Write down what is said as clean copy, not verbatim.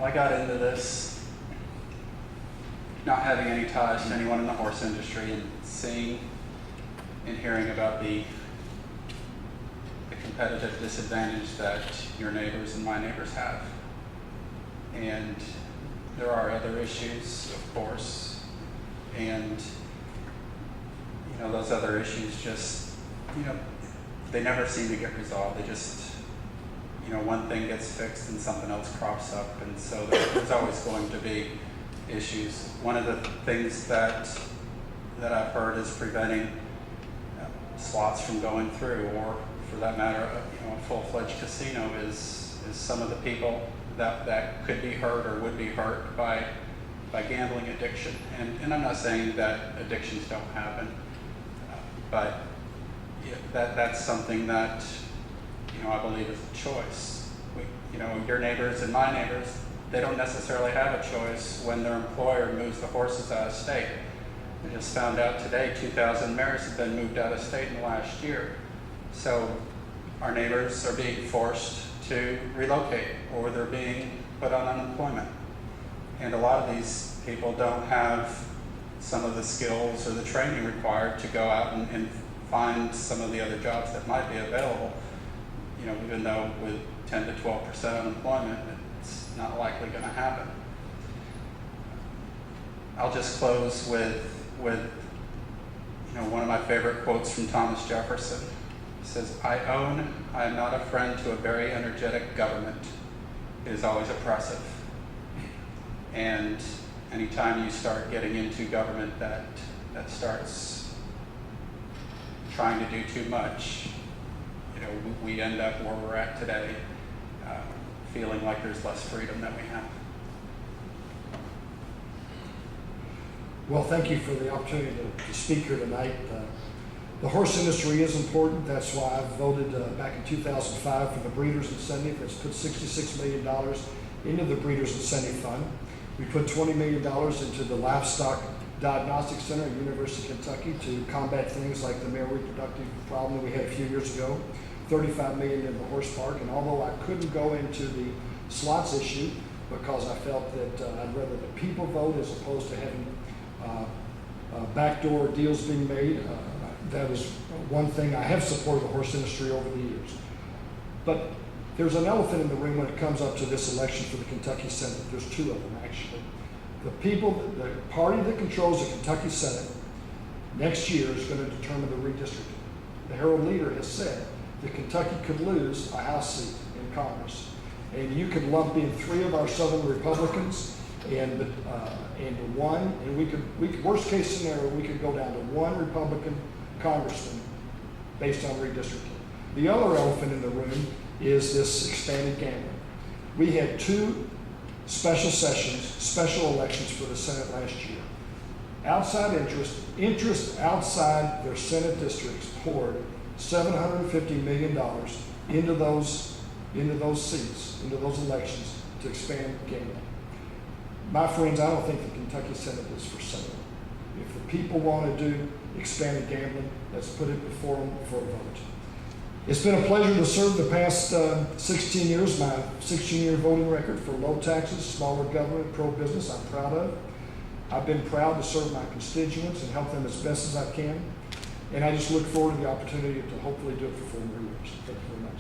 Well, I got into this not having any ties to anyone in the horse industry and seeing and hearing about the competitive disadvantage that your neighbors and my neighbors have. And there are other issues, of course, and those other issues just, they never seem to get resolved. They just, one thing gets fixed and something else crops up, and so there's always going to be issues. One of the things that I've heard is preventing slots from going through, or for that matter, a full-fledged casino is some of the people that could be hurt or would be hurt by gambling addiction. And I'm not saying that addictions don't happen, but that's something that I believe is a choice. Your neighbors and my neighbors, they don't necessarily have a choice when their employer moves the horses out of state. I just found out today 2,000 mares have been moved out of state in the last year. So our neighbors are being forced to relocate, or they're being put on unemployment. And a lot of these people don't have some of the skills or the training required to go out and find some of the other jobs that might be available. Even though with 10 to 12% unemployment, it's not likely going to happen. I'll just close with one of my favorite quotes from Thomas Jefferson. He says, I am not a friend to a very energetic government. It is always oppressive. And anytime you start getting into government that starts trying to do too much, we end up where we're at today, feeling like there's less freedom than we have. Well, thank you for the opportunity to speak here tonight. The horse industry is important. That's why I voted back in 2005 for the Breeders' Incentive. That's put $66 million into the Breeders' Incentive Fund. We put $20 million into the Livestock Diagnostic Center at University of Kentucky to combat things like the male reproductive problem that we had a few years ago. $35 million in the horse park. And although I couldn't go into the slots issue because I felt that I'd rather the people vote as opposed to having backdoor deals being made, that is one thing I have supported the horse industry over the years. But there's an elephant in the room when it comes up to this election for the Kentucky Senate. There's two of them, actually. The party that controls the Kentucky Senate next year is going to determine the redistricting. The Herald Leader has said that Kentucky could lose a House seat in Congress. And you could lump in 3 of our Southern Republicans and one, and we could worst case scenario, we could go down to 1 Republican congressman based on redistricting. The other elephant in the room is this expanded gambling. We had 2 special sessions, special elections for the Senate last year. Outside interest outside their Senate districts poured $750 million into those seats, into those elections to expand gambling. My friends, I don't think the Kentucky Senate is for sale. If the people want to do expanded gambling, let's put it before them for a vote. It's been a pleasure to serve the past 16 years, my 16-year voting record for low taxes, smaller government, pro-business, I'm proud of. I've been proud to serve my constituents and help them as best as I can. And I just look forward to the opportunity to hopefully do it for 4 more years. Thank you very much.